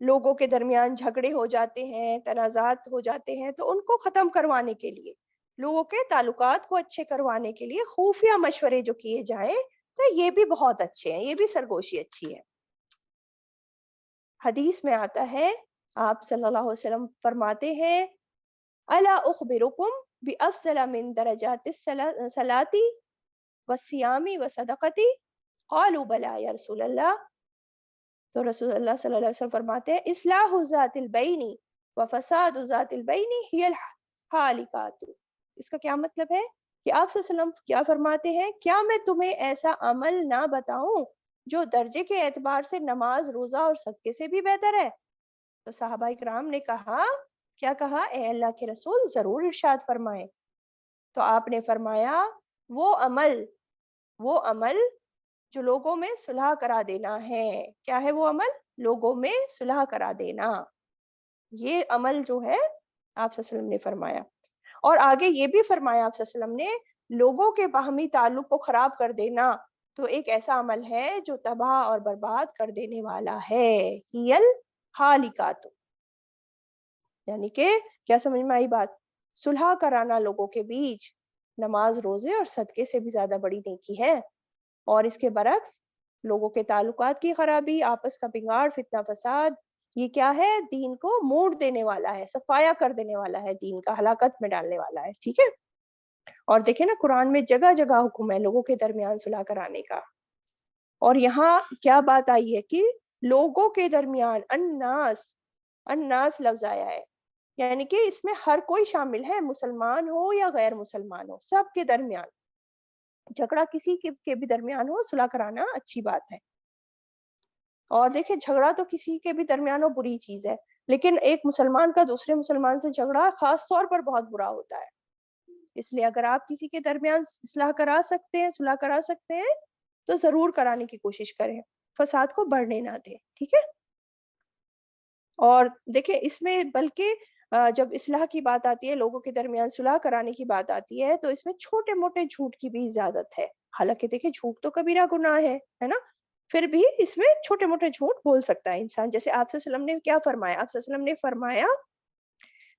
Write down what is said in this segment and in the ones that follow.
لوگوں کے درمیان جھگڑے ہو جاتے ہیں، تنازعات ہو جاتے ہیں، تو ان کو ختم کروانے کے لیے، لوگوں کے تعلقات کو اچھے کروانے کے لیے خفیہ مشورے جو کیے جائیں تو یہ بھی بہت اچھے ہیں، یہ بھی سرگوشی اچھی ہے۔ حدیث میں آتا ہے، آپ صلی اللہ علیہ وسلم فرماتے ہیں، الا اخبرکم بافضل من درجات الصلاۃ والصیام والصدقۃ، قالوا بلی یا رسول اللہ۔ تو رسول اللہ صلی اللہ علیہ وسلم فرماتے ہیں، اصلاح ذات البین وفساد ذات البین ہی الحالکات۔ اس کا کیا مطلب ہے کہ آپ صلی اللہ علیہ وسلم کیا فرماتے ہیں، کیا میں تمہیں ایسا عمل نہ بتاؤں جو درجے کے اعتبار سے نماز، روزہ اور صدقے سے بھی بہتر ہے؟ تو صحابہ کرام نے کہا، کیا کہا؟ اے اللہ کے رسول، ضرور ارشاد فرمائیں۔ تو آپ نے فرمایا، وہ عمل جو لوگوں میں صلح کرا دینا ہے۔ کیا ہے وہ عمل؟ لوگوں میں صلح کرا دینا، یہ عمل جو ہے آپ صلی اللہ علیہ وسلم نے فرمایا۔ اور آگے یہ بھی فرمایا آپ صلی اللہ علیہ وسلم نے، لوگوں کے باہمی تعلق کو خراب کر دینا تو ایک ایسا عمل ہے جو تباہ اور برباد کر دینے والا ہے، ہی الحالکات۔ یعنی کہ کیا سمجھ میں آئی بات؟ صلح کرانا لوگوں کے بیچ نماز، روزے اور صدقے سے بھی زیادہ بڑی نیکی ہے، اور اس کے برعکس لوگوں کے تعلقات کی خرابی، آپس کا بگاڑ، فتنہ فساد، یہ کیا ہے؟ دین کو موڑ دینے والا ہے، صفایا کر دینے والا ہے، دین کا ہلاکت میں ڈالنے والا ہے۔ ٹھیک ہے؟ اور دیکھیں نا، قرآن میں جگہ جگہ حکم ہے لوگوں کے درمیان صلح کرانے کا، اور یہاں کیا بات آئی ہے کہ لوگوں کے درمیان، الناس لفظ آیا ہے، یعنی کہ اس میں ہر کوئی شامل ہے، مسلمان ہو یا غیر مسلمان ہو، سب کے درمیان جھگڑا کسی کے بھی درمیان ہو، صلح کرانا اچھی بات ہے۔ اور دیکھیں، جھگڑا تو کسی کے بھی درمیان ہو بری چیز ہے، لیکن ایک مسلمان کا دوسرے مسلمان سے جھگڑا خاص طور پر بہت برا ہوتا ہے۔ اس لیے اگر آپ کسی کے درمیان صلح کرا سکتے ہیں تو ضرور کرانے کی کوشش کریں، فساد کو بڑھنے نہ دیں۔ ٹھیک ہے؟ اور دیکھیں، اس میں بلکہ جب اصلاح کی بات آتی ہے، لوگوں کے درمیان صلح کرانے کی بات آتی ہے، تو اس میں چھوٹے موٹے جھوٹ کی بھی اجازت ہے۔ حالانکہ دیکھیں، جھوٹ تو کبیرہ گناہ ہے نا، پھر بھی اس میں چھوٹے موٹے جھوٹ بول سکتا ہے انسان۔ جیسے آپ صلی اللہ علیہ وسلم نے کیا فرمایا؟ آپ صلی اللہ علیہ وسلم نے فرمایا،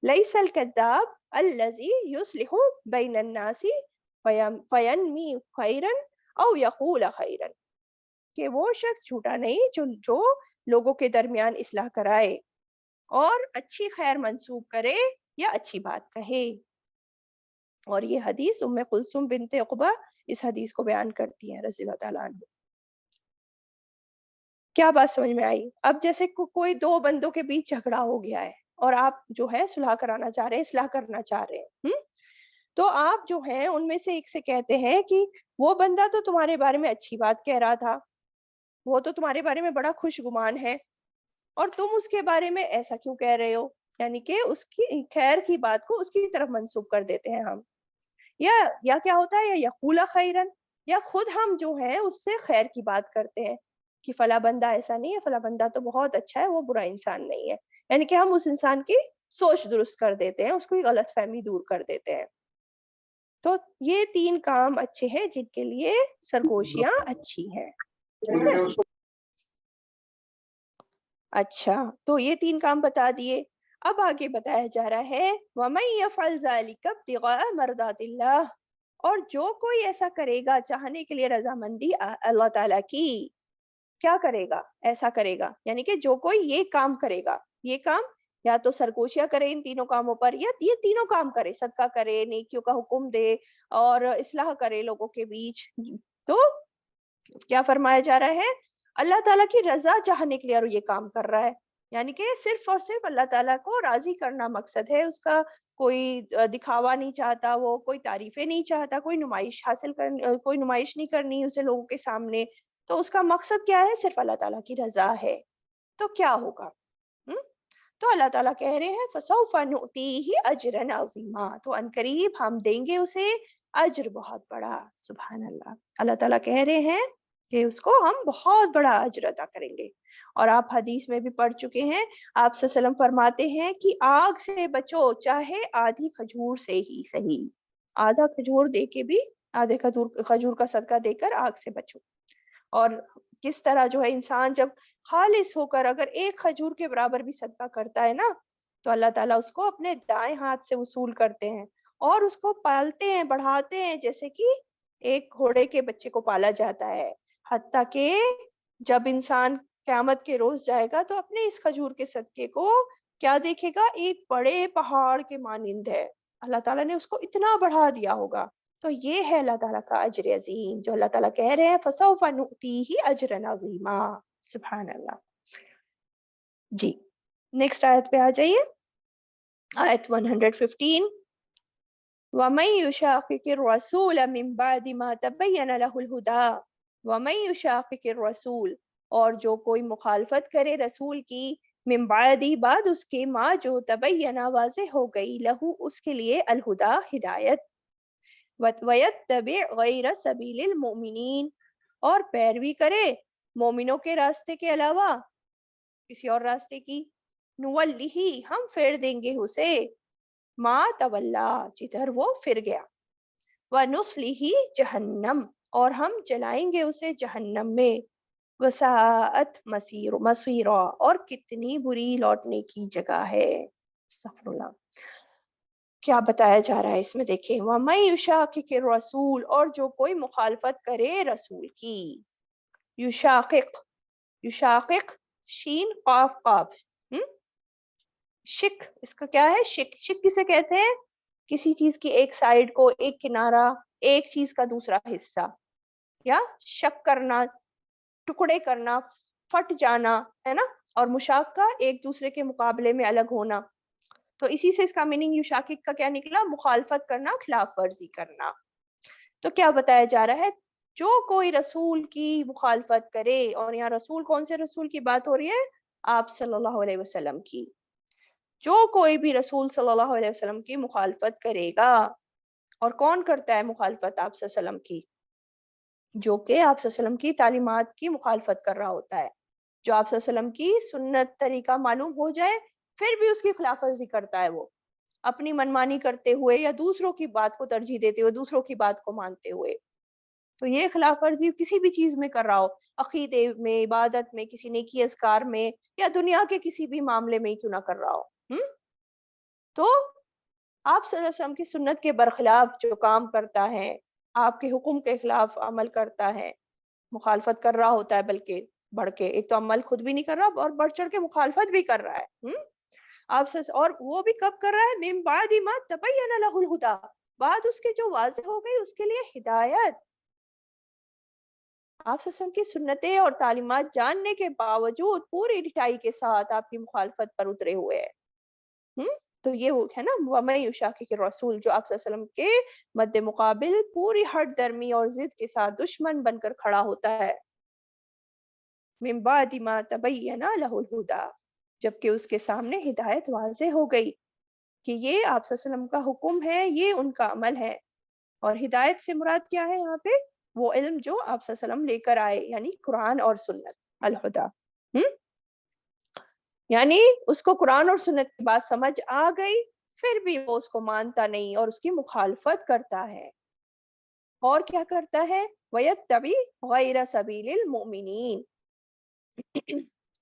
لیس الکذاب الذی یصلح بین الناس فینمی خیرا او یقول خیرا، کہ وہ شخص جھوٹا نہیں جو لوگوں کے درمیان اصلاح کرائے اور اچھی خیر منسوب کرے یا اچھی بات کہے۔ اور یہ حدیث ام کلثوم بنت عقبہ اس حدیث کو بیان کرتی ہیں رضی اللہ تعالیٰ عنہ۔ کیا بات سمجھ میں آئی؟ اب جیسے کوئی دو بندوں کے بیچ جھگڑا ہو گیا ہے اور آپ جو ہے صلح کرانا چاہ رہے ہیں، اصلاح کرنا چاہ رہے ہیں، تو آپ جو ہیں ان میں سے ایک سے کہتے ہیں کہ وہ بندہ تو تمہارے بارے میں اچھی بات کہہ رہا تھا، وہ تو تمہارے بارے میں بڑا خوش گمان ہے، اور تم اس کے بارے میں ایسا کیوں کہہ رہے ہو؟ یعنی کہ اس کی خیر کی بات کو اس کی طرف منسوب کر دیتے ہیں ہم، یا کیا ہوتا ہے، یا یقول خیرن، یا خود ہم جو ہیں اس سے خیر کی بات کرتے ہیں کہ فلاں بندہ ایسا نہیں ہے، فلاں بندہ تو بہت اچھا ہے، وہ برا انسان نہیں ہے، یعنی کہ ہم اس انسان کی سوچ درست کر دیتے ہیں، اس کو غلط فہمی دور کر دیتے ہیں۔ تو یہ 3 کام اچھے ہیں جن کے لیے سرگوشیاں اچھی ہیں۔ ٹھیک ہے؟ اچھا، تو یہ 3 کام بتا دیے۔ اب آگے بتایا جا رہا ہے، وَمَن يَفْعَلْ ذَلِكَ ابْتِغَاءَ مَرْضَاتِ اللَّهِ، اور جو کوئی ایسا کرے گا چاہنے کے لیے رضامندی اللہ تعالیٰ کی، کیا کرے گا؟ ایسا کرے گا، یعنی کہ جو کوئی یہ کام کرے گا، یہ کام یا تو سرگوشیاں کرے ان تینوں کاموں پر، یا یہ تینوں کام کرے، صدقہ کرے، نیکیوں کا حکم دے اور اصلاح کرے لوگوں کے بیچ، تو کیا فرمایا جا رہا ہے؟ اللہ تعالیٰ کی رضا چاہنے کے لیے اور یہ کام کر رہا ہے، یعنی کہ صرف اور صرف اللہ تعالیٰ کو راضی کرنا مقصد ہے اس کا، کوئی دکھاوا نہیں چاہتا، وہ کوئی تعریفیں نہیں چاہتا، کوئی نمائش کوئی نمائش نہیں کرنی اسے لوگوں کے سامنے، تو اس کا مقصد کیا ہے؟ صرف اللہ تعالیٰ کی رضا ہے۔ تو کیا ہوگا؟ تو اللہ تعالیٰ کہہ رہے ہیں، فَسَوْفَ نُؤْتِيهِ أَجْرًا عَظِيمًا، تو ان قریب ہم دیں گے اسے اجر بہت بڑا۔ سبحان اللہ، اللہ تعالیٰ کہہ رہے ہیں کہ اس کو ہم بہت بڑا اجر عطا کریں گے۔ اور آپ حدیث میں بھی پڑھ چکے ہیں، آپ صلی اللہ علیہ وسلم فرماتے ہیں کہ آگ سے بچو چاہے آدھی کھجور سے ہی صحیح، آدھا کھجور دے کے بھی، آدھے کھجور کا صدقہ دے کر آگ سے بچو۔ اور کس طرح جو ہے انسان جب خالص ہو کر اگر ایک کھجور کے برابر بھی صدقہ کرتا ہے نا تو اللہ تعالیٰ اس کو اپنے دائیں ہاتھ سے وصول کرتے ہیں اور اس کو پالتے ہیں، بڑھاتے ہیں، جیسے کہ ایک گھوڑے کے بچے کو پالا جاتا ہے. حتیٰ کہ جب انسان قیامت کے روز جائے گا تو اپنے اس کھجور کے صدقے کو کیا دیکھے گا؟ ایک بڑے پہاڑ کے مانند ہے. اللہ تعالیٰ نے اس کو اتنا بڑھا دیا ہوگا. تو یہ ہے اللہ تعالیٰ کا اجر عظیم جو اللہ تعالیٰ کہہ رہے ہیں فَسَوْفَ نُؤْتِيهِ أَجْرًا عَظِيمًا. سبحان اللہ. جی نیکسٹ آیت پہ آ جائیے. آیت 115. وَمَن يُشَاقِقِ الرَّسُولَ مِن بَعْدِ مَا تَبَيَّنَ لَهُ الْهُدَىٰ وَمَن يُشَاقِقِ الرَّسُولَ اور جو کوئی مخالفت کرے رسول کی من بعد بعد اس کے ما جو تبینہ واضح ہو گئی لہو اس کے لیے الہدا ہدایت وَيَتَّبِعْ غَيْرَ سَبِيلِ الْمُؤْمِنِينَ اور پیروی کرے مومنوں کے راستے کے علاوہ کسی اور راستے کی نُوَلِّهِ ہم پھیر دیں گے اسے ما تولا جدھر وہ پھر گیا وَنُصْلِهِ جہنم اور ہم جلائیں گے اسے جہنم میں وساعت مصیرا اور کتنی بری لوٹنے کی جگہ ہے. استغفر اللہ. کیا بتایا جا رہا ہے اس میں دیکھیں وَمَن يُشَاقِقِ الرَّسُولَ اور جو کوئی مخالفت کرے رسول کی. یشاقق یشاقق شین قاف قاف شک اس کا کیا ہے؟ شک. شک کسے کہتے ہیں؟ کسی چیز کی ایک سائیڈ کو، ایک کنارہ، ایک چیز کا دوسرا حصہ، یا شک کرنا، ٹکڑے کرنا، پھٹ جانا ہے نا. اور مشاقہ ایک دوسرے کے مقابلے میں الگ ہونا. تو اسی سے اس کا میننگ یشاقق کا کیا نکلا؟ مخالفت کرنا، خلاف ورزی کرنا. تو کیا بتایا جا رہا ہے؟ جو کوئی رسول کی مخالفت کرے، اور یہاں رسول کون سے رسول کی بات ہو رہی ہے؟ آپ صلی اللہ علیہ وسلم کی. جو کوئی بھی رسول صلی اللہ علیہ وسلم کی مخالفت کرے گا. اور کون کرتا ہے مخالفت آپ صلی اللہ علیہ وسلم کی؟ جو کہ آپ صلی اللہ علیہ وسلم کی تعلیمات کی مخالفت کر رہا ہوتا ہے، جو آپ صلی اللہ علیہ وسلم کی سنت طریقہ معلوم ہو جائے پھر بھی اس کی خلاف ورزی کرتا ہے، وہ اپنی منمانی کرتے ہوئے یا دوسروں کی بات کو ترجیح دیتے ہوئے، دوسروں کی بات کو مانتے ہوئے. تو یہ خلاف ورزی کسی بھی چیز میں کر رہا ہو، عقیدے میں، عبادت میں، کسی نیکی اذکار میں، یا دنیا کے کسی بھی معاملے میں کیوں نہ کر رہا ہو. تو آپ صلی اللہ علیہ وسلم کی سنت کے برخلاف جو کام کرتا ہے، آپ کے حکم کے خلاف عمل کرتا ہے، مخالفت کر رہا ہوتا ہے، بلکہ بڑھ کے، ایک تو عمل خود بھی نہیں کر رہا اور بڑھ چڑھ کے مخالفت بھی کر رہا ہے. آپ سے، اور وہ بھی کب کر رہا ہے؟ من بعد ما تبین لہ الہدا، بعد اس کے جو واضح ہو گئی اس کے لیے ہدایت. آپ صلی اللہ علیہ وسلم کی سنتیں اور تعلیمات جاننے کے باوجود پوری ڈٹائی کے ساتھ آپ کی مخالفت پر اترے ہوئے ہیں. تو یہ وہ ہے نا وَمَن یُشَاقِقِ الرَّسُولَ جو آپ صلی اللہ علیہ وسلم کے مد مقابل پوری ہٹ درمی اور ضد کے ساتھ دشمن بن کر کھڑا ہوتا ہے. من بعد ما تبین لہ الہدا جبکہ اس کے سامنے ہدایت واضح ہو گئی کہ یہ آپ صلی اللہ علیہ وسلم کا حکم ہے، یہ ان کا عمل ہے. اور ہدایت سے مراد کیا ہے یہاں پہ؟ وہ علم جو آپ صلی اللہ علیہ وسلم لے کر آئے، یعنی قرآن اور سنت، الہدا. یعنی اس کو قرآن اور سنت کی بات سمجھ آ گئی پھر بھی وہ اس کو مانتا نہیں اور اس کی مخالفت کرتا ہے. اور کیا کرتا ہے؟ وَيَتَّبِعْ غَيْرَ سَبِيلِ الْمُؤْمِنِينَ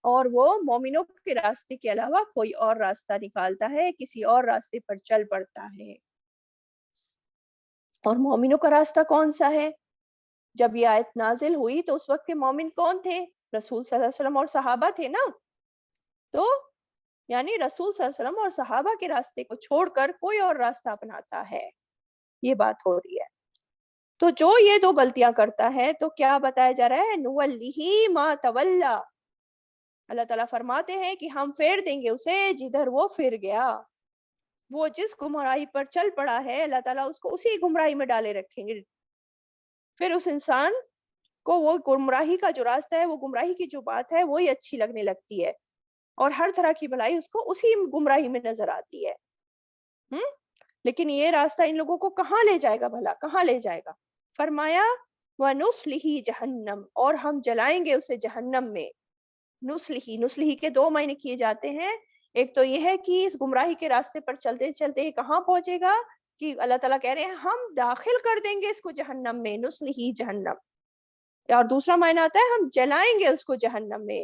اور وہ مومنوں کے راستے کے علاوہ کوئی اور راستہ نکالتا ہے، کسی اور راستے پر چل پڑتا ہے. اور مومنوں کا راستہ کون سا ہے؟ جب یہ آیت نازل ہوئی تو اس وقت کے مومن کون تھے؟ رسول صلی اللہ علیہ وسلم اور صحابہ تھے نا. تو یعنی رسول صلی اللہ علیہ وسلم اور صحابہ کے راستے کو چھوڑ کر کوئی اور راستہ اپناتا ہے، یہ بات ہو رہی ہے. تو جو یہ دو غلطیاں کرتا ہے تو کیا بتایا جا رہا ہے؟ نُوَلِّهِ مَا تَوَلَّا اللہ تعالیٰ فرماتے ہیں کہ ہم پھیر دیں گے اسے جدھر وہ پھر گیا. وہ جس گمراہی پر چل پڑا ہے اللہ تعالیٰ اس کو اسی گمراہی میں ڈالے رکھیں گے. پھر اس انسان کو وہ گمراہی کا جو راستہ ہے، وہ گمراہی کی جو بات ہے وہی اچھی لگنے لگتی ہے، اور ہر طرح کی بھلائی اس کو اسی گمراہی میں نظر آتی ہے. لیکن یہ راستہ ان لوگوں کو کہاں لے جائے گا؟ بھلا کہاں لے جائے گا؟ فرمایا وَنُصْلِهِ جہنم اور ہم جلائیں گے اسے جہنم میں. نُصْلِهِ کے دو معنی کیے جاتے ہیں. ایک تو یہ ہے کہ اس گمراہی کے راستے پر چلتے چلتے کہاں پہنچے گا کہ اللہ تعالیٰ کہہ رہے ہیں ہم داخل کر دیں گے اس کو جہنم میں، نُصْلِهِ جہنم. اور دوسرا معنی آتا ہے ہم جلائیں گے اس کو جہنم میں.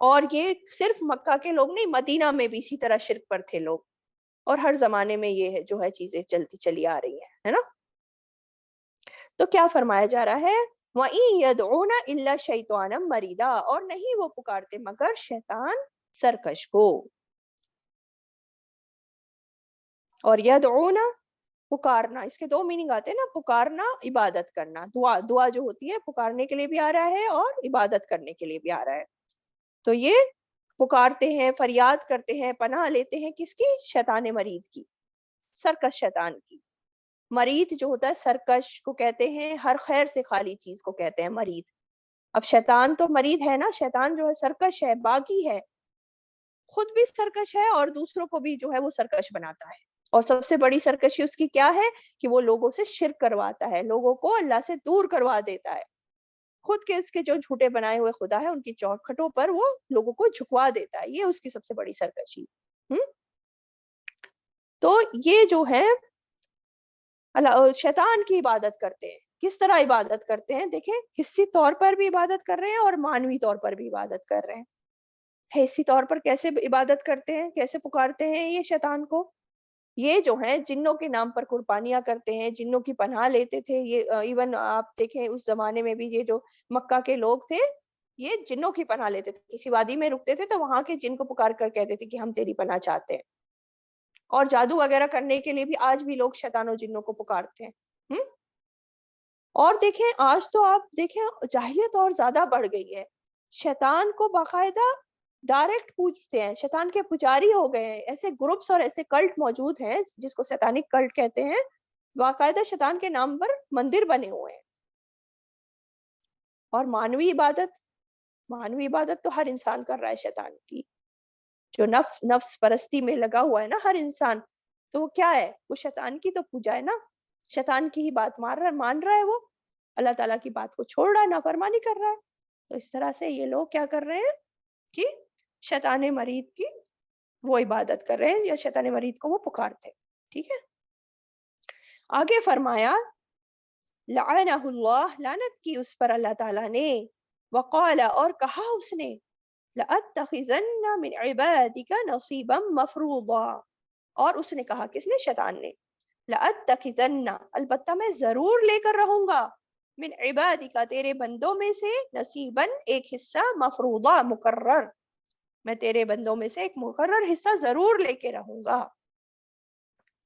اور یہ صرف مکہ کے لوگ نہیں، مدینہ میں بھی اسی طرح شرک پر تھے لوگ، اور ہر زمانے میں یہ ہے جو ہے چیزیں چلتی چلی آ رہی ہیں، ہے نا؟ تو کیا فرمایا جا رہا ہے؟ وَإِن يَدْعُونَ إِلَّا شَيْطَانًا مَرِيدًا، اور نہیں وہ پکارتے مگر شیطان سرکش کو. اور یدعون پکارنا، اس کے دو میننگ آتے ہیں نا، پکارنا عبادت کرنا، دعا، دعا جو ہوتی ہے پکارنے کے لیے بھی آ رہا ہے اور عبادت کرنے کے لیے بھی آ رہا ہے. تو یہ پکارتے ہیں، فریاد کرتے ہیں، پناہ لیتے ہیں کس کی؟ شیطان مرید کی، سرکش شیطان کی. مرید جو ہوتا ہے سرکش کو کہتے ہیں، ہر خیر سے خالی چیز کو کہتے ہیں مرید. اب شیطان تو مرید ہے نا، شیطان جو ہے سرکش ہے، باغی ہے، خود بھی سرکش ہے اور دوسروں کو بھی جو ہے وہ سرکش بناتا ہے. اور سب سے بڑی سرکشی اس کی کیا ہے؟ کہ وہ لوگوں سے شرک کرواتا ہے، لوگوں کو اللہ سے دور کروا دیتا ہے. خود کے اس کے جو جھوٹے بنائے ہوئے خدا ہے ان کی چوکھٹوں پر وہ لوگوں کو جھکوا دیتا ہے. یہ اس کی سب سے بڑی سرکشی. تو یہ جو ہے شیطان کی عبادت کرتے ہیں. کس طرح عبادت کرتے ہیں؟ دیکھیں، حصی طور پر بھی عبادت کر رہے ہیں اور مانوی طور پر بھی عبادت کر رہے ہیں. حصی طور پر کیسے عبادت کرتے ہیں، کیسے پکارتے ہیں یہ شیطان کو؟ یہ جو ہیں جنوں کے نام پر قربانیاں کرتے ہیں، جنوں کی پناہ لیتے تھے. یہ ایون آپ دیکھیں اس زمانے میں بھی یہ جو مکہ کے لوگ تھے یہ جنوں کی پناہ لیتے تھے. کسی وادی میں رکتے تھے تو وہاں کے جن کو پکار کر کہتے تھے کہ ہم تیری پناہ چاہتے ہیں. اور جادو وغیرہ کرنے کے لیے بھی آج بھی لوگ شیطان و جنوں کو پکارتے ہیں. اور دیکھیں آج تو آپ دیکھیں جاہلیت اور زیادہ بڑھ گئی ہے. شیطان کو باقاعدہ ڈائریکٹ پوجتے ہیں، شیطان کے پجاری ہو گئے ہیں. ایسے گروپس اور ایسے کلٹ موجود ہیں جس کو شیطانک کلٹ کہتے ہیں، باقاعدہ شیطان کے نام پر مندر بنے ہوئے ہیں. اور مانوی عبادت تو ہر انسان کر رہا ہے شیطان کی. جو نفس پرستی میں لگا ہوا ہے نا ہر انسان، تو وہ کیا ہے؟ وہ شیطان کی تو پوجا ہے نا. شیطان کی ہی بات مان رہا ہے، وہ اللہ تعالیٰ کی بات کو چھوڑ رہا ہے، نافرمانی کر رہا ہے. تو اس طرح سے یہ لوگ کیا کر رہے ہیں کہ شیطان مرید کی وہ عبادت کر رہے ہیں، یا شیطان مرید کو وہ پکارتے ہیں. ٹھیک ہے، آگے فرمایا لعنہ اللہ، لعنت کی اس پر اللہ تعالیٰ نے. وقال، اور کہا اس نے، لأتخذن من عبادك نصیبا مفروضا، اور اس نے کہا، کس نے؟ شیطان نے. لأتخذن، البتہ میں ضرور لے کر رہوں گا، من عبادك، تیرے بندوں میں سے، نصیبا، ایک حصہ، مفروضا، مقرر، میں تیرے بندوں میں سے ایک مقرر حصہ ضرور لے کے رہوں گا.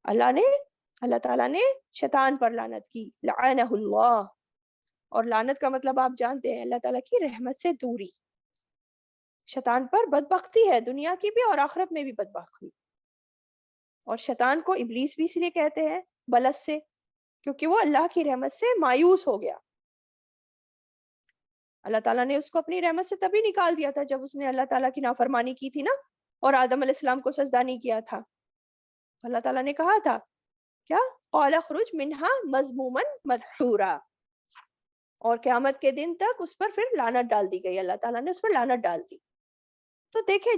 اللہ تعالیٰ نے شیطان پر لعنت کی، لعنہ اللہ. اور لعنت کا مطلب آپ جانتے ہیں، اللہ تعالیٰ کی رحمت سے دوری. شیطان پر بدبختی ہے، دنیا کی بھی اور آخرت میں بھی بدبختی. اور شیطان کو ابلیس بھی اس لیے کہتے ہیں بلس سے، کیونکہ وہ اللہ کی رحمت سے مایوس ہو گیا. اللہ تعالیٰ نے اس کو اپنی رحمت سے تبھی نکال دیا تھا جب اس نے اللہ تعالیٰ کی نافرمانی کی تھی نا، اور آدم علیہ السلام کو سجدہ نہیں کیا تھا. اللہ تعالیٰ نے کہا تھا کیا؟ قال اخرج منها مذموما مدحورا. اور قیامت کے دن تک اس پر پھر لعنت ڈال دی گئی، اللہ تعالیٰ نے اس پر لعنت ڈال دی. تو دیکھیں،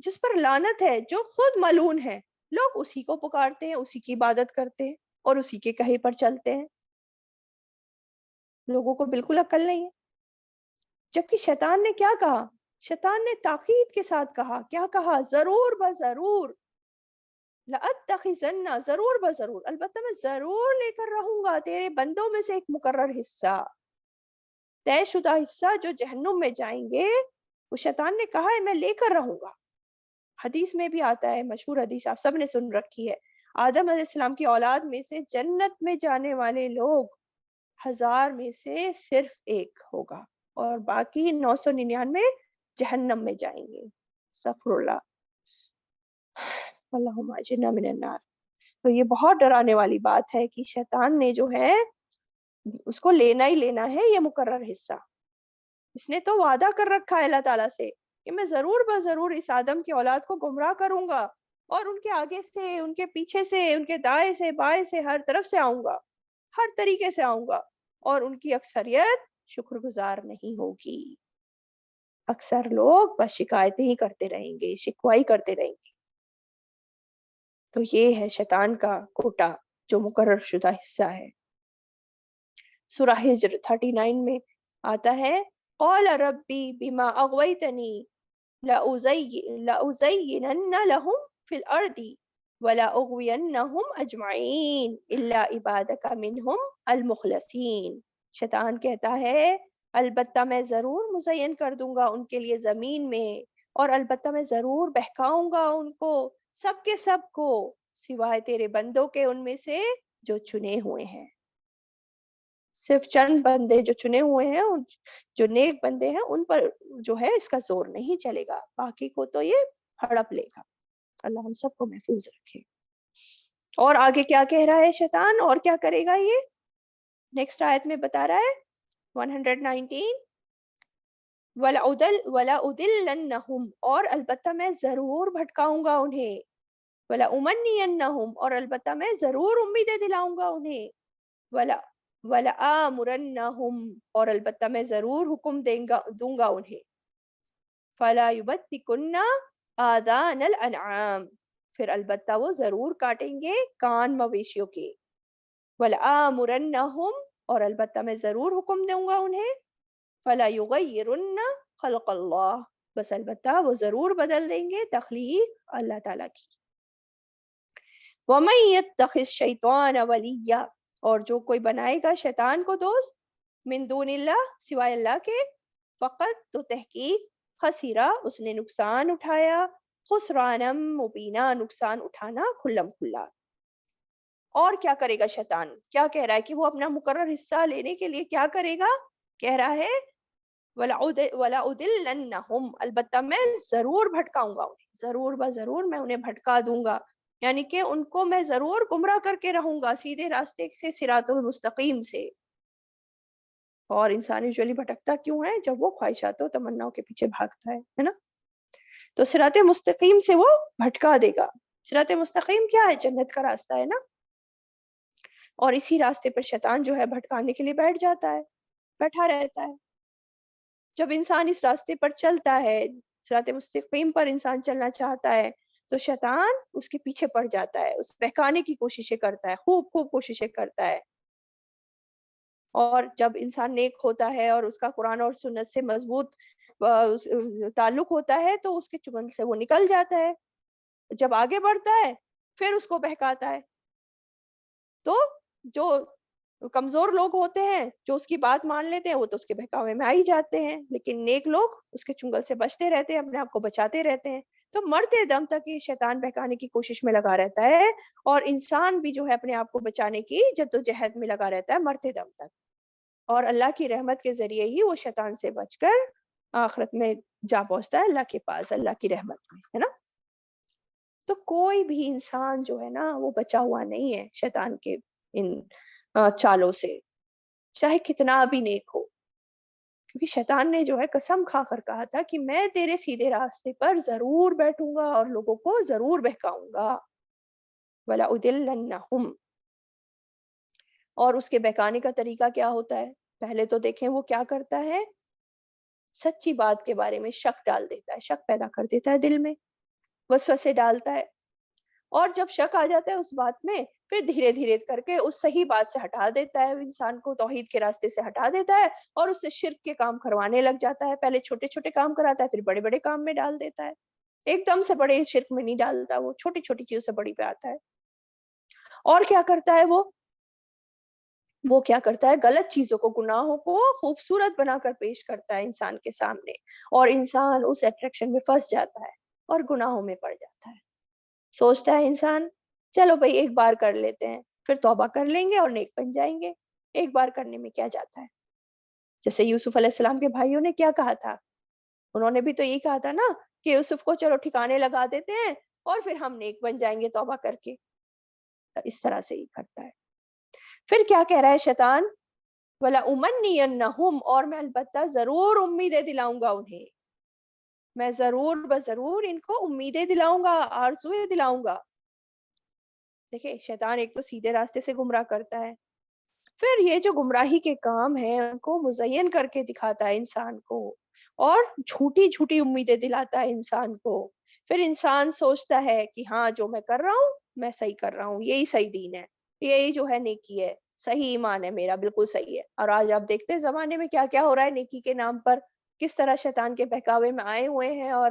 جس پر لعنت ہے، جو خود ملعون ہے، لوگ اسی کو پکارتے ہیں، اسی کی عبادت کرتے ہیں اور اسی کے کہے پر چلتے ہیں. لوگوں کو بالکل عقل نہیں ہے. جبکہ شیطان نے کیا کہا؟ شیطان نے تاکید کے ساتھ کہا، کیا کہا؟ ضرور بضرور، لأتخذن، ضرور بضرور، البتہ میں ضرور لے کر رہوں گا تیرے بندوں میں سے ایک مقرر حصہ، طے شدہ حصہ، جو جہنم میں جائیں گے. وہ شیطان نے کہا ہے میں لے کر رہوں گا. حدیث میں بھی آتا ہے، مشہور حدیث آپ سب نے سن رکھی ہے، آدم علیہ السلام کی اولاد میں سے جنت میں جانے والے لوگ 1000 میں سے صرف ایک ہوگا، اور باقی 999 جہنم میں جائیں گے. استغفر اللہ، اللہم اجرنا من النار. تو یہ بہت ڈرانے والی بات ہے کہ شیطان نے جو ہے اس کو لینا ہی لینا ہے یہ مقرر حصہ. اس نے تو وعدہ کر رکھا ہے اللہ تعالیٰ سے کہ میں ضرور بضرور اس آدم کی اولاد کو گمراہ کروں گا، اور ان کے آگے سے، ان کے پیچھے سے، ان کے دائیں سے، بائیں سے، ہر طرف سے آؤں گا، ہر طریقے سے آؤں گا. اور ان کی اکثریت شکر گزار نہیں ہوگی. اکثر لوگ بس شکایتیں ہی کرتے رہیں گے، شکوائی کرتے رہیں گے. تو یہ ہے شیطان کا کوٹا جو مقرر شدہ حصہ ہے. سورہ ہجر 39 میں آتا ہے، قال ربی بما اغویتنی، لأزينن لهم في الأرض ولأغوينهم أجمعين إلا عبادك منهم المخلصين. شیطان کہتا ہے البتہ میں ضرور مزین کر دوں گا ان کے لیے زمین میں، اور البتہ میں ضرور بہکاؤں گا ان کو، سب کے سب کو، سوائے تیرے بندوں کے ان میں سے جو چنے ہوئے ہیں. صرف چند بندے جو چنے ہوئے ہیں، جو نیک بندے ہیں، ان پر جو ہے اس کا زور نہیں چلے گا، باقی کو تو یہ ہڑپ لے گا. اللہ ہم سب کو محفوظ رکھے. اور آگے کیا کہہ رہا ہے شیطان، اور کیا کرے گا یہ نیکسٹ آیت میں بتا رہا ہے 119. وَلَأُضِلَّنَّهُمْ، اور البتہ میں ضرور بھٹکاؤں گا انہیں، وَلَأُمَنِّيَنَّهُمْ، اور البتہ میں ضرور امیدیں دلاؤں گا انہیں، وَلَآمُرَنَّهُمْ، اور البتہ میں ضرور حکم دوں گا انہیں، فَلَا يُبَتِّكُنَّ آذَانَ الْأَنْعَامِ، پھر البتہ وہ ضرور کاٹیں گے کان مویشیوں کے، وَلَآمُرَنَّهُمْ، اور البتہ میں ضرور حکم دوں گا انہیں، فَلَا يُغَيِّرُنَّ خَلْقَ اللَّهِ، بس البتہ وہ ضرور بدل دیں گے تخلیق اللہ تعالیٰ کی. وَمَن يَتَّخِذْ الشَّيْطَانَ وَلِيًّا، اور جو کوئی بنائے گا شیطان کو دوست، من دون اللہ، سوائے اللہ کے، فقط تو تحقیق، خسرا، اس نے نقصان اٹھایا، خسرانا مبینہ، نقصان اٹھانا کھلم کھلا. اور کیا کرے گا شیطان، کیا کہہ رہا ہے کہ وہ اپنا مقرر حصہ لینے کے لیے کیا کرے گا، کہہ رہا ہے وَلَأُضِلَّنَّهُمْ، البتہ میں ضرور بھٹکاؤں گا انہیں، ضرور بضرور میں انہیں بھٹکا دوں گا، یعنی کہ ان کو میں ضرور گمراہ کر کے رہوں گا سیدھے راستے سے، صراط المستقیم سے. اور انسان یوزلی بھٹکتا کیوں ہے، جب وہ خواہشات و تمناؤں کے پیچھے بھاگتا ہے نا. تو صراط مستقیم سے وہ بھٹکا دے گا. صراط مستقیم کیا ہے، جنت کا راستہ ہے نا، اور اسی راستے پر شیطان جو ہے بھٹکانے کے لیے بیٹھ جاتا ہے، بیٹھا رہتا ہے. جب انسان اس راستے پر چلتا ہے، صراط مستقیم پر انسان چلنا چاہتا ہے، تو شیطان اس کے پیچھے پڑ جاتا ہے، اس بہکانے کی کوششیں کرتا ہے، خوب کوششیں کرتا ہے. اور جب انسان نیک ہوتا ہے اور اس کا قرآن اور سنت سے مضبوط تعلق ہوتا ہے، تو اس کے چنگل سے وہ نکل جاتا ہے. جب آگے بڑھتا ہے پھر اس کو بہکاتا ہے. تو جو کمزور لوگ ہوتے ہیں، جو اس کی بات مان لیتے ہیں، وہ تو اس کے بہکاوے میں آ ہی جاتے ہیں، لیکن نیک لوگ اس کے چنگل سے بچتے رہتے ہیں، اپنے آپ کو بچاتے رہتے ہیں. تو مرتے دم تک یہ شیطان بہکانے کی کوشش میں لگا رہتا ہے، اور انسان بھی جو ہے اپنے آپ کو بچانے کی جدوجہد میں لگا رہتا ہے مرتے دم تک. اور اللہ کی رحمت کے ذریعے ہی وہ شیطان سے بچ کر آخرت میں جا پہنچتا ہے اللہ کے پاس، اللہ کی رحمت میں، ہے نا. تو کوئی بھی انسان جو ہے نا وہ بچا ہوا نہیں ہے شیطان کے ان چالوں سے، چاہے کتنا بھی نیک ہو. کیونکہ شیطان نے جو ہے قسم کھا کر کہا تھا کہ میں تیرے سیدھے راستے پر ضرور بیٹھوں گا اور لوگوں کو ضرور بہکاؤں گا. وَلَأُضِلَّنَّهُمْ، اور اس کے بہکانے کا طریقہ کیا ہوتا ہے، پہلے تو دیکھیں وہ کیا کرتا ہے، سچی بات کے بارے میں شک ڈال دیتا ہے، شک پیدا کر دیتا ہے دل میں، وسوسے ڈالتا ہے. اور جب شک آ جاتا ہے اس بات میں، پھر دھیرے دھیرے کر کے اس صحیح بات سے ہٹا دیتا ہے، انسان کو توحید کے راستے سے ہٹا دیتا ہے، اور اس سے شرک کے کام کروانے لگ جاتا ہے. پہلے چھوٹے چھوٹے کام کراتا ہے، پھر بڑے بڑے کام میں ڈال دیتا ہے. ایک دم سے بڑے شرک میں نہیں ڈالتا، وہ چھوٹی چھوٹی چیزوں سے بڑی پہ آتا ہے. اور کیا کرتا ہے وہ کیا کرتا ہے، غلط چیزوں کو، گناہوں کو خوبصورت بنا کر پیش کرتا ہے انسان کے سامنے، اور انسان اس اٹریکشن میں پھنس جاتا ہے اور گناہوں میں پڑ جاتا ہے. سوچتا ہے انسان چلو بھائی ایک بار کر لیتے ہیں، پھر توبہ کر لیں گے اور نیک بن جائیں گے، ایک بار کرنے میں کیا جاتا ہے. جیسے یوسف علیہ السلام کے بھائیوں نے کیا کہا تھا، انہوں نے بھی تو یہی کہا تھا نا کہ یوسف کو چلو ٹھکانے لگا دیتے ہیں اور پھر ہم نیک بن جائیں گے توبہ کر کے. اس طرح سے ہی کرتا ہے. پھر کیا کہہ رہا ہے شیطان، وَلَأُمَنِّيَنَّهُمْ، اور میں البتہ ضرور امیدیں دلاؤں گا انہیں، میں ضرور بضرور ان کو امیدیں دلاؤں گا، آرزویں دلاؤں گا. دیکھیں شیطان ایک تو سیدھے راستے سے گمراہ کرتا ہے، پھر یہ جو گمراہی کے کام ہیں ان کو مزین کر کے دکھاتا ہے انسان کو، اور جھوٹی جھوٹی امیدیں دلاتا ہے انسان کو. پھر انسان سوچتا ہے کہ ہاں جو میں کر رہا ہوں میں صحیح کر رہا ہوں، یہی صحیح دین ہے، یہی جو ہے نیکی ہے، صحیح ایمان ہے میرا، بالکل صحیح ہے. اور آج آپ دیکھتے ہیں زمانے میں کیا کیا ہو رہا ہے نیکی کے نام پر، کس طرح شیطان کے بہکاوے میں آئے ہوئے ہیں اور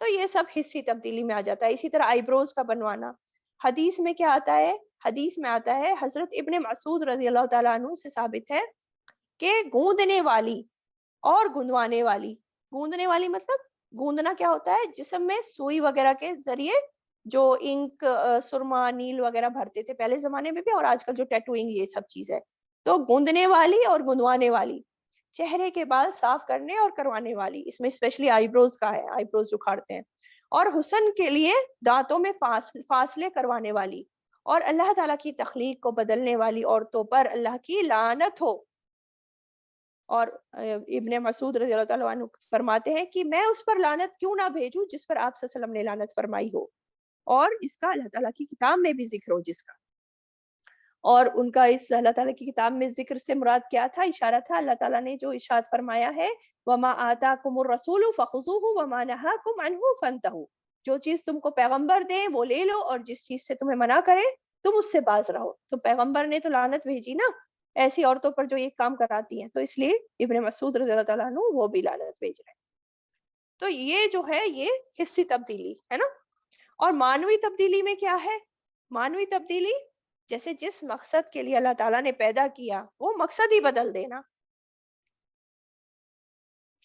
تو یہ سب حصی تبدیلی میں آ جاتا ہے. اسی طرح آئی بروز کا بنوانا حدیث میں کیا آتا ہے؟ حدیث میں آتا ہے حضرت ابن مسعود رضی اللہ تعالیٰ عنہ سے ثابت ہے کہ گوندنے والی اور گندوانے والی. گوندنے والی مطلب گوندنا کیا ہوتا ہے؟ جسم میں سوئی وغیرہ کے ذریعے جو انک سرما نیل وغیرہ بھرتے تھے پہلے زمانے میں بھی، اور آج کل جو ٹیٹوئنگ یہ سب چیز ہے. تو گوندنے والی اور گندوانے والی، چہرے کے بال صاف کرنے اور کروانے والی، اس میں اسپیشلی آئی بروز کا ہے، آئی بروز اکھاڑتے ہیں، اور حسن کے لیے دانتوں میں فاصلے کروانے والی، اور اللہ تعالیٰ کی تخلیق کو بدلنے والی عورتوں پر اللہ کی لعنت ہو. اور ابن مسعود رضی اللہ تعالیٰ عنہ فرماتے ہیں کہ میں اس پر لعنت کیوں نہ بھیجوں جس پر آپ صلی اللہ علیہ وسلم نے لعنت فرمائی ہو، اور اس کا اللہ تعالیٰ کی کتاب میں بھی ذکر ہو جس کا. اور ان کا اس اللہ تعالیٰ کی کتاب میں ذکر سے مراد کیا تھا؟ اشارہ تھا اللہ تعالیٰ نے جو ارشاد فرمایا ہے وَمَا آتَاكُمُ الرَّسُولُ فَخُذُوهُ وَمَا نَهَاكُمْ عَنْهُ فَانْتَهُوا. جو چیز تم کو پیغمبر دے وہ لے لو، اور جس چیز سے تمہیں منع کرے تم اس سے باز رہو. تو پیغمبر نے تو لعنت بھیجی نا ایسی عورتوں پر جو یہ کام کراتی ہیں، تو اس لیے ابن مسعود رضی اللہ تعالیٰ عنہ وہ بھی لعنت بھیج رہے ہیں. تو یہ جو ہے یہ حصی تبدیلی ہے نا. اور معنوی تبدیلی میں کیا ہے؟ معنوی تبدیلی جیسے جس مقصد کے لیے اللہ تعالیٰ نے پیدا کیا وہ مقصد ہی بدل دینا.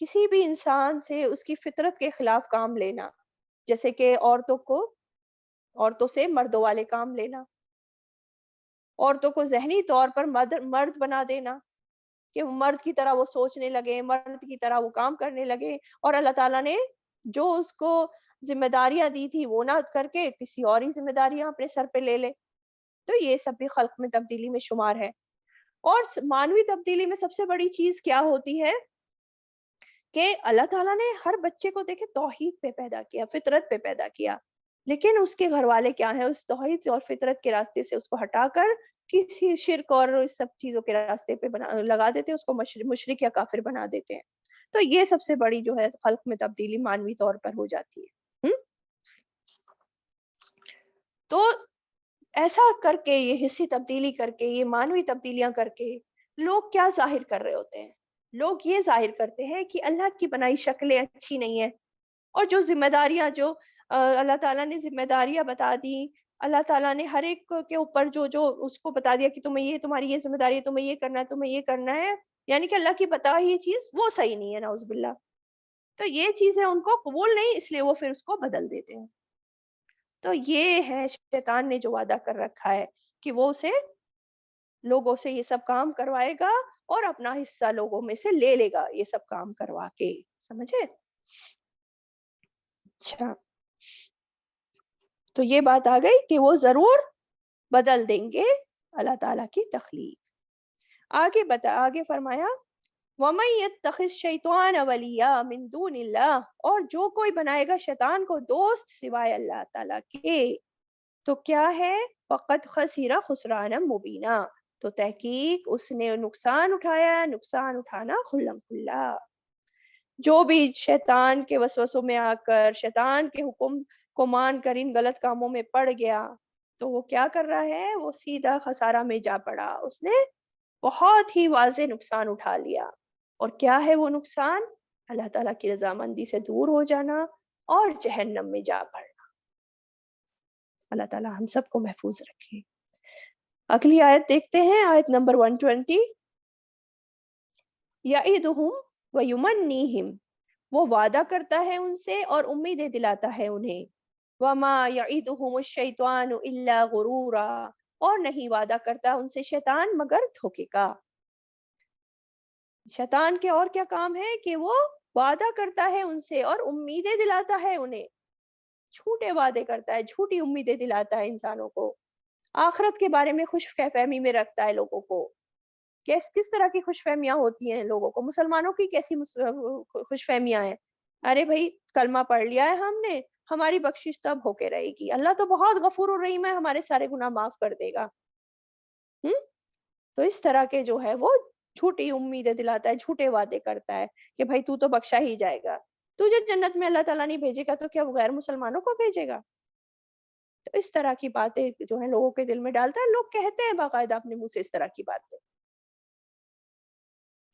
کسی بھی انسان سے اس کی فطرت کے خلاف کام لینا، جیسے کہ عورتوں سے مردوں والے کام لینا، عورتوں کو ذہنی طور پر مرد بنا دینا کہ مرد کی طرح وہ سوچنے لگے، مرد کی طرح وہ کام کرنے لگے، اور اللہ تعالیٰ نے جو اس کو ذمہ داریاں دی تھی وہ نہ کر کے کسی اور ہی ذمہ داریاں اپنے سر پہ لے لے. تو یہ سب بھی خلق میں تبدیلی میں شمار ہے. اور معنوی تبدیلی میں سب سے بڑی چیز کیا ہوتی ہے کہ اللہ تعالیٰ نے ہر بچے کو دیکھے توحید پہ پیدا کیا، فطرت پہ پیدا کیا، لیکن اس کے گھر والے کیا ہیں؟ اس توحید اور فطرت کے راستے سے اس کو ہٹا کر کسی شرک اور اس سب چیزوں کے راستے پہ لگا دیتے ہیں، اس کو مشرک یا کافر بنا دیتے ہیں. تو یہ سب سے بڑی جو ہے خلق میں تبدیلی معنوی طور پر ہو جاتی ہے. تو ایسا کر کے، یہ حصی تبدیلی کر کے، یہ معنوی تبدیلیاں کر کے لوگ کیا ظاہر کر رہے ہوتے ہیں؟ لوگ یہ ظاہر کرتے ہیں کہ اللہ کی بنائی شکلیں اچھی نہیں ہیں، اور جو ذمہ داریاں جو اللہ تعالیٰ نے ذمہ داریاں بتا دی، اللہ تعالیٰ نے ہر ایک کے اوپر جو جو اس کو بتا دیا کہ تمہیں یہ، تمہاری یہ ذمہ داری ہے، تمہیں یہ کرنا ہے، تمہیں یہ کرنا ہے، یعنی کہ اللہ کی بتائی یہ چیز وہ صحیح نہیں ہے، نعوذ باللہ. تو یہ چیزیں ان کو قبول نہیں، اس لیے وہ پھر اس کو بدل دیتے ہیں. تو یہ ہے شیطان نے جو وعدہ کر رکھا ہے کہ وہ اسے لوگوں سے یہ سب کام کروائے گا اور اپنا حصہ لوگوں میں سے لے لے گا یہ سب کام کروا کے. سمجھے؟ اچھا، تو یہ بات آ گئی کہ وہ ضرور بدل دیں گے اللہ تعالیٰ کی تخلیق. آگے فرمایا وَمَن يَتَّخِذْ الشَّيْطَانَ وَلِيًّا مِن دُونِ اللَّهِ، اور جو کوئی بنائے گا شیطان کو دوست سوائے اللہ تعالیٰ کے، تو کیا ہے؟ فَقَدْ خَسِرَ خُسْرَانًا مُبِينًا، تو تحقیق اس نے نقصان اٹھایا، نقصان اٹھانا کھلم کھلا. جو بھی شیطان کے وسوسوں میں آ کر شیطان کے حکم کو مان کر ان غلط کاموں میں پڑ گیا، تو وہ کیا کر رہا ہے؟ وہ سیدھا خسارہ میں جا پڑا. اس نے بہت ہی واضح نقصان اٹھا لیا. اور کیا ہے وہ نقصان؟ اللہ تعالیٰ کی رضامندی سے دور ہو جانا اور جہنم میں جا پڑنا. اللہ تعالیٰ ہم سب کو محفوظ رکھے. اگلی آیت دیکھتے ہیں، آیت نمبر 120. یعدہم ویمنیہم، وہ وعدہ کرتا ہے ان سے اور امیدیں دلاتا ہے انہیں. وما یعدہم الشیطان الا غرورا، اور نہیں وعدہ کرتا ان سے شیطان مگر دھوکے کا. شیطان کے اور کیا کام ہے کہ وہ وعدہ کرتا ہے ان سے اور امیدیں دلاتا ہے انہیں. جھوٹے وعدے کرتا ہے، جھوٹی امیدیں دلاتا ہے انسانوں کو، آخرت کے بارے میں خوش فہمی میں رکھتا ہے لوگوں کو. کس طرح کی خوش فہمیاں ہوتی ہیں لوگوں کو؟ مسلمانوں کی کیسی خوش فہمیاں ہیں؟ ارے بھائی کلمہ پڑھ لیا ہے ہم نے، ہماری بخشش تب ہو کے رہے گی، اللہ تو بہت غفور الرحیم ہے، ہمارے سارے گناہ معاف کر دے گا. تو اس طرح کے جو ہے وہ جھوٹی امیدیں دلاتا ہے، جھوٹے وعدے کرتا ہے کہ بھائی تو بخشا ہی جائے گا، تجھے جنت میں اللہ تعالیٰ نہیں بھیجے گا تو کیا وہ غیر مسلمانوں کو بھیجے گا؟ تو اس طرح کی باتیں جو ہیں لوگوں کے دل میں ڈالتا ہے. لوگ کہتے ہیں باقاعدہ اپنے منہ سے اس طرح کی باتیں.